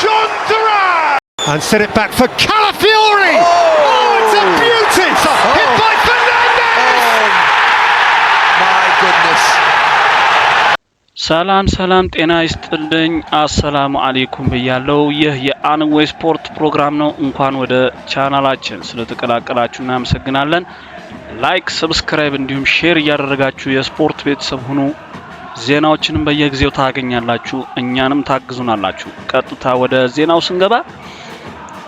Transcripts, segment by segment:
John Duran! And set it back for Calafiori! Oh, it's a beauty! Hit by Fernandes! Oh, my goodness. ሰላም ጤና ይስጥልኝ አሰላሙ አለይኩም ብያለሁ። ይህ የአንዌ ስፖርት ፕሮግራም ነው። እንኳን ወደ ቻናላችን ስለተቀላቀላችሁ እናመሰግናለን። ላይክ፣ ሰብስክራይብ እንዲሁም ሼር እያደረጋችሁ የስፖርት ቤተሰብ ሁኑ። ዜናዎችንም በየጊዜው ታገኛላችሁ፣ እኛንም ታግዙናላችሁ። ቀጥታ ወደ ዜናው ስንገባ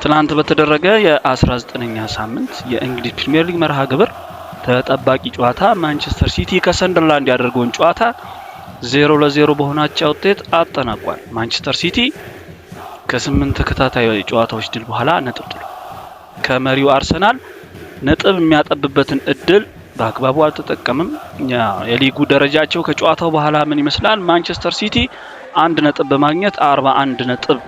ትናንት በተደረገ የ19ኛ ሳምንት የእንግሊዝ ፕሪሚየር ሊግ መርሃ ግብር ተጠባቂ ጨዋታ ማንቸስተር ሲቲ ከሰንደርላንድ ያደረገውን ጨዋታ 0-0 በሆናቸው ውጤት አጠናቋል። ማንቸስተር ሲቲ ከ8 ተከታታይ ጨዋታዎች ድል በኋላ ነጥብ ጥሎ ከመሪው አርሰናል ነጥብ የሚያጠብበትን እድል በአግባቡ አልተጠቀመም። የሊጉ ደረጃቸው ከጨዋታው በኋላ ምን ይመስላል? ማንቸስተር ሲቲ 1 ነጥብ በማግኘት 41 ነጥብ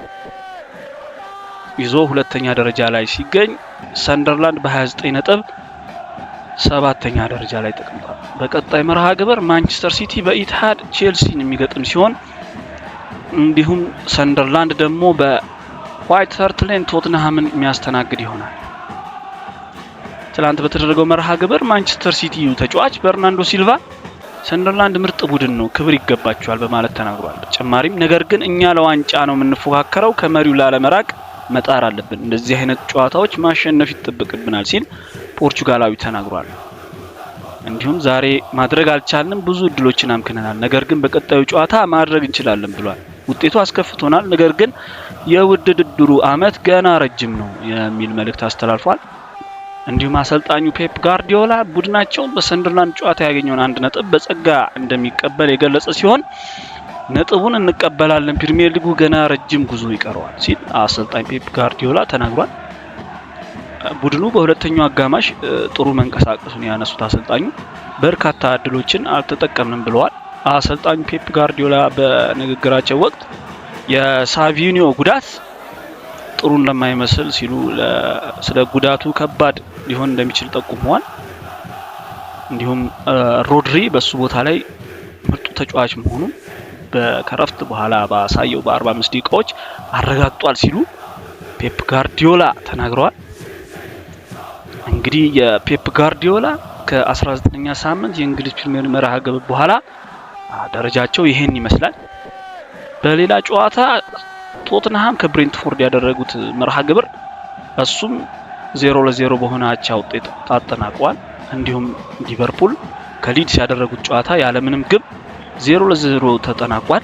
ይዞ ሁለተኛ ደረጃ ላይ ሲገኝ ሰንደርላንድ በ29 ነጥብ ሰባተኛ ደረጃ ላይ ተቀምጧል። በቀጣይ መርሃ ግብር ማንቸስተር ሲቲ በኢትሃድ ቼልሲን የሚገጥም ሲሆን እንዲሁም ሰንደርላንድ ደግሞ በዋይት ሃርት ሌን ቶትንሃምን የሚያስተናግድ ይሆናል። ትላንት በተደረገው መርሃ ግብር ማንቸስተር ሲቲ ተጫዋች በርናንዶ ሲልቫ ሰንደርላንድ ምርጥ ቡድን ነው፣ ክብር ይገባቸዋል በማለት ተናግሯል። በተጨማሪም ነገር ግን እኛ ለዋንጫ ነው የምንፎካከረው፣ ከመሪው ላለመራቅ መጣር አለብን፣ እንደዚህ አይነት ጨዋታዎች ማሸነፍ ይጠበቅብናል ሲል ፖርቹጋላዊ ተናግሯል። እንዲሁም ዛሬ ማድረግ አልቻልንም፣ ብዙ እድሎችን አምክነናል፣ ነገር ግን በቀጣዩ ጨዋታ ማድረግ እንችላለን ብሏል። ውጤቱ አስከፍቶናል፣ ነገር ግን የውድድሩ አመት ገና ረጅም ነው የሚል መልእክት አስተላልፏል። እንዲሁም አሰልጣኙ ፔፕ ጋርዲዮላ ቡድናቸው በሰንደርላንድ ጨዋታ ያገኘውን 1 ነጥብ በጸጋ እንደሚቀበል የገለጸ ሲሆን ነጥቡን እንቀበላለን፣ ፕሪሚየር ሊጉ ገና ረጅም ጉዞ ይቀረዋል ሲል አሰልጣኝ ፔፕ ጋርዲዮላ ተናግሯል። ቡድኑ በሁለተኛው አጋማሽ ጥሩ መንቀሳቀሱን ያነሱት አሰልጣኙ በርካታ እድሎችን አልተጠቀምንም ብለዋል። አሰልጣኙ ፔፕ ጋርዲዮላ በንግግራቸው ወቅት የሳቪኒዮ ጉዳት ጥሩ እንደማይመስል ሲሉ ስለ ጉዳቱ ከባድ ሊሆን እንደሚችል ጠቁመዋል። እንዲሁም ሮድሪ በሱ ቦታ ላይ ምርጡ ተጫዋች መሆኑ ከረፍት በኋላ ባሳየው በ45 ደቂቃዎች አረጋግጧል ሲሉ ፔፕ ጋርዲዮላ ተናግረዋል። እንግዲህ የፔፕ ጋርዲዮላ ከ19ኛ ሳምንት የእንግሊዝ ፕሪሚየር መርሃ ግብር በኋላ ደረጃቸው ይሄን ይመስላል። በሌላ ጨዋታ ቶትንሃም ከብሬንትፎርድ ያደረጉት መርሃ ግብር እሱም 0-0 በሆነ አቻ ውጤት ተጠናቋል። እንዲሁም ሊቨርፑል ከሊድስ ያደረጉት ጨዋታ ያለምንም ግብ 0-0 ተጠናቋል።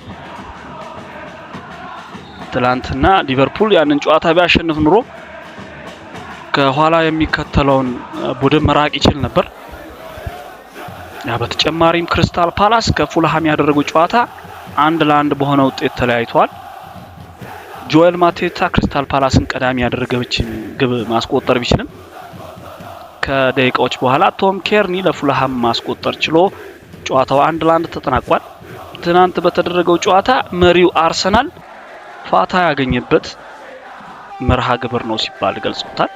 ትላንትና ሊቨርፑል ያንን ጨዋታ ቢያሸንፍ ኑሮ ከኋላ የሚከተለውን ቡድን መራቅ ይችል ነበር። በተጨማሪም ክሪስታል ፓላስ ከፉልሃም ያደረጉት ጨዋታ 1-1 በሆነ ውጤት ተለያይተዋል። ጆኤል ማቴታ ክሪስታል ፓላስን ቀዳሚ ያደረገችን ግብ ማስቆጠር ቢችልም ከደቂቃዎች በኋላ ቶም ኬርኒ ለፉልሃም ማስቆጠር ችሎ ጨዋታው 1-1 ተጠናቋል። ትናንት በተደረገው ጨዋታ መሪው አርሰናል ፋታ ያገኘበት መርሃ ግብር ነው ሲባል ገልጾታል።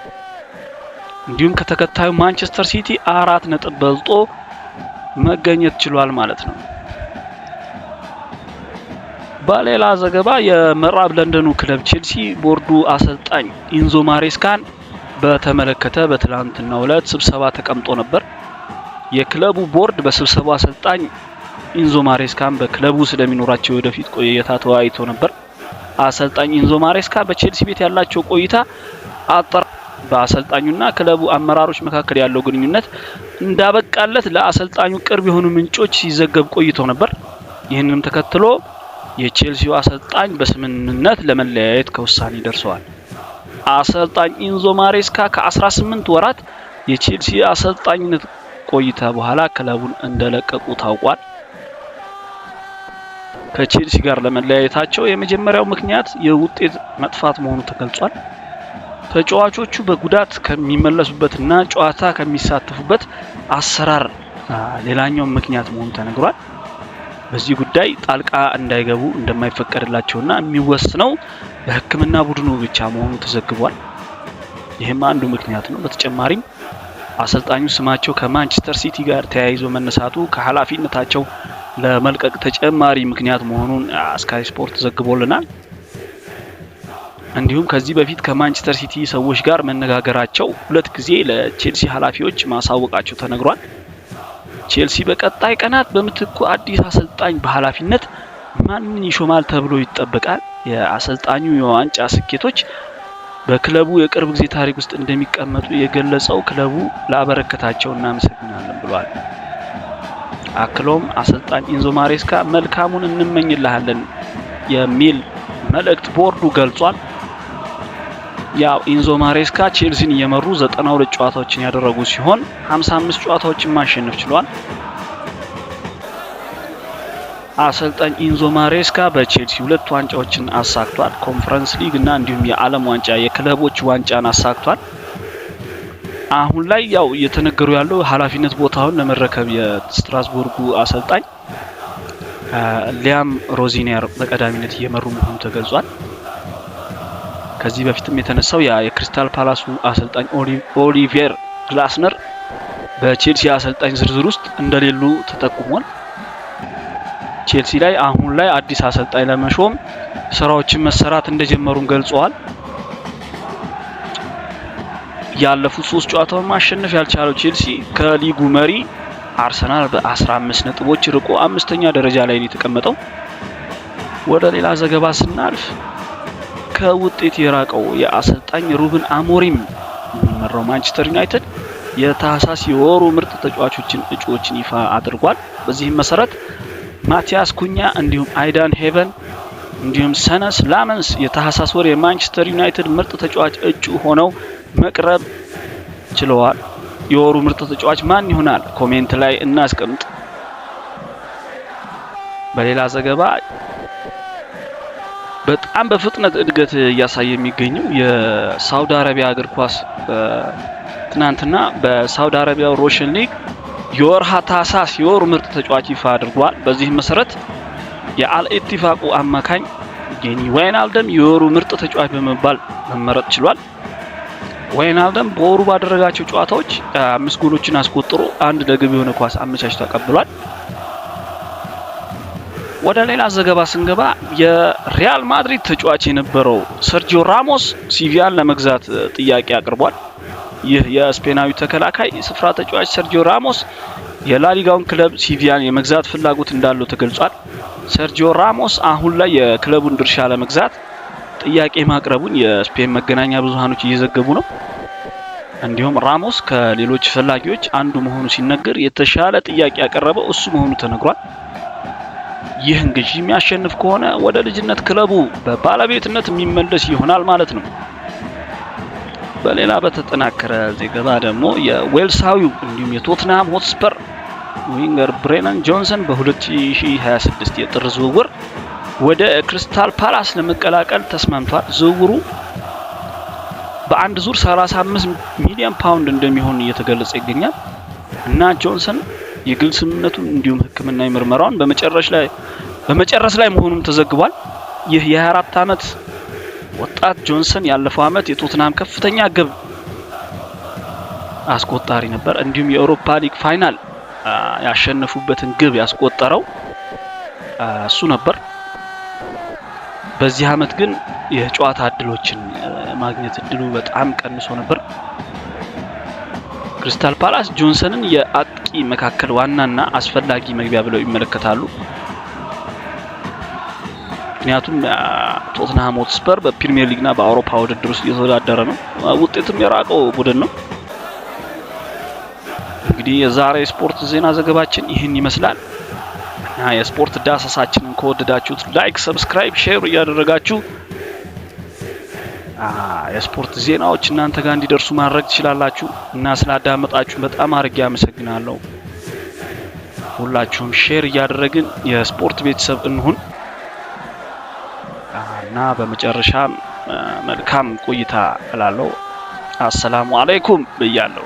እንዲሁም ከተከታዩ ማንቸስተር ሲቲ 4 ነጥብ በልጦ መገኘት ችሏል ማለት ነው። በሌላ ዘገባ የምዕራብ ለንደኑ ክለብ ቼልሲ ቦርዱ አሰልጣኝ ኢንዞ ማሬስካን በተመለከተ በትላንትናው ዕለት ስብሰባ ተቀምጦ ነበር። የክለቡ ቦርድ በስብሰባው አሰልጣኝ ኢንዞ ማሬስካን በክለቡ ስለሚኖራቸው ወደፊት ቆይታ ተወያይቶ ነበር። አሰልጣኝ ኢንዞ ማሬስካ በቼልሲ ቤት ያላቸው ቆይታ በአሰልጣኙና ክለቡ አመራሮች መካከል ያለው ግንኙነት እንዳበቃለት ለአሰልጣኙ ቅርብ የሆኑ ምንጮች ሲዘገብ ቆይቶ ነበር። ይህንንም ተከትሎ የቼልሲው አሰልጣኝ በስምምነት ለመለያየት ከውሳኔ ደርሰዋል። አሰልጣኝ ኢንዞ ማሬስካ ከ18 ወራት የቼልሲ አሰልጣኝነት ቆይታ በኋላ ክለቡን እንደለቀቁ ታውቋል። ከቼልሲ ጋር ለመለያየታቸው የመጀመሪያው ምክንያት የውጤት መጥፋት መሆኑ ተገልጿል። ተጫዋቾቹ በጉዳት ከሚመለሱበትና ጨዋታ ከሚሳተፉበት አሰራር ሌላኛው ምክንያት መሆኑ ተነግሯል። በዚህ ጉዳይ ጣልቃ እንዳይገቡ እንደማይፈቀድላቸውና የሚወስነው በሕክምና ቡድኑ ብቻ መሆኑ ተዘግቧል። ይህም አንዱ ምክንያት ነው። በተጨማሪም አሰልጣኙ ስማቸው ከማንቸስተር ሲቲ ጋር ተያይዞ መነሳቱ ከኃላፊነታቸው ለመልቀቅ ተጨማሪ ምክንያት መሆኑን ስካይ ስፖርት ዘግቦልናል። እንዲሁም ከዚህ በፊት ከማንቸስተር ሲቲ ሰዎች ጋር መነጋገራቸው 2 ጊዜ ለቼልሲ ኃላፊዎች ማሳወቃቸው ተነግሯል። ቼልሲ በቀጣይ ቀናት በምትኩ አዲስ አሰልጣኝ በኃላፊነት ማንን ይሾማል ተብሎ ይጠበቃል። የአሰልጣኙ የዋንጫ ስኬቶች በክለቡ የቅርብ ጊዜ ታሪክ ውስጥ እንደሚቀመጡ የገለጸው ክለቡ ላበረከታቸው እናመሰግናለን ብሏል። አክሎም አሰልጣኝ ኢንዞ ማሬስካ መልካሙን እንመኝልሃለን የሚል መልእክት ቦርዱ ገልጿል። ያው ኢንዞ ማሬስካ ቼልሲን እየመሩ 92 ጨዋታዎችን ያደረጉ ሲሆን 55 ጨዋታዎችን ማሸነፍ ችሏል። አሰልጣኝ ኢንዞ ማሬስካ በቼልሲ 2 ዋንጫዎችን አሳክቷል። ኮንፈረንስ ሊግ እና እንዲሁም የዓለም ዋንጫ የክለቦች ዋንጫን አሳክቷል። አሁን ላይ ያው እየተነገሩ ያለው ኃላፊነት ቦታውን ለመረከብ የስትራስቡርጉ አሰልጣኝ ሊያም ሮዚኒየር በቀዳሚነት እየመሩ መሆኑ ተገልጿል። ከዚህ በፊትም የተነሳው የክሪስታል ፓላሱ አሰልጣኝ ኦሊቪየር ግላስነር በቼልሲ አሰልጣኝ ዝርዝር ውስጥ እንደሌሉ ተጠቁሟል። ቼልሲ ላይ አሁን ላይ አዲስ አሰልጣኝ ለመሾም ስራዎችን መሰራት እንደጀመሩን ገልጸዋል። ያለፉት 3 ጨዋታውን ማሸነፍ ያልቻለው ቼልሲ ከሊጉ መሪ አርሰናል በ15 ነጥቦች ርቆ 5ኛ ደረጃ ላይ ነው የተቀመጠው። ወደ ሌላ ዘገባ ስናልፍ ከውጤት የራቀው የአሰልጣኝ ሩበን አሞሪም የሚመራው ማንቸስተር ዩናይትድ የታህሳስ የወሩ ምርጥ ተጫዋቾችን እጩዎችን ይፋ አድርጓል። በዚህም መሰረት ማቲያስ ኩኛ እንዲሁም አይዳን ሄቨን እንዲሁም ሰነስ ላመንስ የታህሳስ ወር የማንቸስተር ዩናይትድ ምርጥ ተጫዋች እጩ ሆነው መቅረብ ችለዋል። የወሩ ምርጥ ተጫዋች ማን ይሆናል? ኮሜንት ላይ እናስቀምጥ። በሌላ ዘገባ በጣም በፍጥነት እድገት እያሳየ የሚገኘው የሳውዲ አረቢያ እግር ኳስ ትናንትና በሳውዲ አረቢያው ሮሽን ሊግ የወርሃ ታህሳስ የወሩ ምርጥ ተጫዋች ይፋ አድርጓል። በዚህ መሰረት የአልኢትፋቁ አማካኝ ጌኒ ዋይናልደም የወሩ ምርጥ ተጫዋች በመባል መመረጥ ችሏል። ዋይናልደም በወሩ ባደረጋቸው ጨዋታዎች 5 ጎሎችን አስቆጥሮ 1 ለግብ የሆነ ኳስ አመቻችቶ ተቀብሏል። ወደ ሌላ ዘገባ ስንገባ የሪያል ማድሪድ ተጫዋች የነበረው ሰርጂዮ ራሞስ ሲቪያን ለመግዛት ጥያቄ አቅርቧል። ይህ የስፔናዊ ተከላካይ ስፍራ ተጫዋች ሰርጂዮ ራሞስ የላሊጋውን ክለብ ሲቪያን የመግዛት ፍላጎት እንዳለው ተገልጿል። ሰርጂዮ ራሞስ አሁን ላይ የክለቡን ድርሻ ለመግዛት ጥያቄ ማቅረቡን የስፔን መገናኛ ብዙሃኖች እየዘገቡ ነው። እንዲሁም ራሞስ ከሌሎች ፈላጊዎች አንዱ መሆኑ ሲነገር የተሻለ ጥያቄ ያቀረበው እሱ መሆኑ ተነግሯል። ይህን ግዢ የሚያሸንፍ ከሆነ ወደ ልጅነት ክለቡ በባለቤትነት የሚመለስ ይሆናል ማለት ነው። በሌላ በተጠናከረ ዘገባ ደግሞ የዌልሳዊው እንዲሁም የቶትንሃም ሆትስፐር ዊንገር ብሬነን ጆንሰን በ2026 የጥር ዝውውር ወደ ክሪስታል ፓላስ ለመቀላቀል ተስማምቷል። ዝውውሩ በአንድ ዙር 35 ሚሊዮን ፓውንድ እንደሚሆን እየተገለጸ ይገኛል እና ጆንሰን የግል ስምምነቱን እንዲሁም ሕክምናዊ ምርመራውን በመጨረስ ላይ መሆኑም ተዘግቧል። ይህ የ24 ዓመት ወጣት ጆንሰን ያለፈው ዓመት የቶትንሃም ከፍተኛ ግብ አስቆጣሪ ነበር። እንዲሁም የአውሮፓ ሊግ ፋይናል ያሸነፉበትን ግብ ያስቆጠረው እሱ ነበር። በዚህ ዓመት ግን የጨዋታ እድሎችን ማግኘት እድሉ በጣም ቀንሶ ነበር። ክሪስታል ፓላስ ጆንሰንን የአጥቂ መካከል ዋናና አስፈላጊ መግቢያ ብለው ይመለከታሉ። ምክንያቱም ቶትንሃም ሆትስፐር በፕሪሚየር ሊግና በአውሮፓ ውድድር ውስጥ እየተወዳደረ ነው። ውጤትም የራቀው ቡድን ነው። እንግዲህ የዛሬ ስፖርት ዜና ዘገባችን ይህን ይመስላል። የስፖርት ዳሰሳችንን ከወደዳችሁት ላይክ፣ ሰብስክራይብ፣ ሼር እያደረጋችሁ የስፖርት ዜናዎች እናንተ ጋር እንዲደርሱ ማድረግ ትችላላችሁ እና ስላዳመጣችሁ በጣም አድርጌ አመሰግናለሁ። ሁላችሁም ሼር እያደረግን የስፖርት ቤተሰብ እንሁን እና በመጨረሻም መልካም ቆይታ እላለሁ። አሰላሙ አለይኩም ብያለሁ።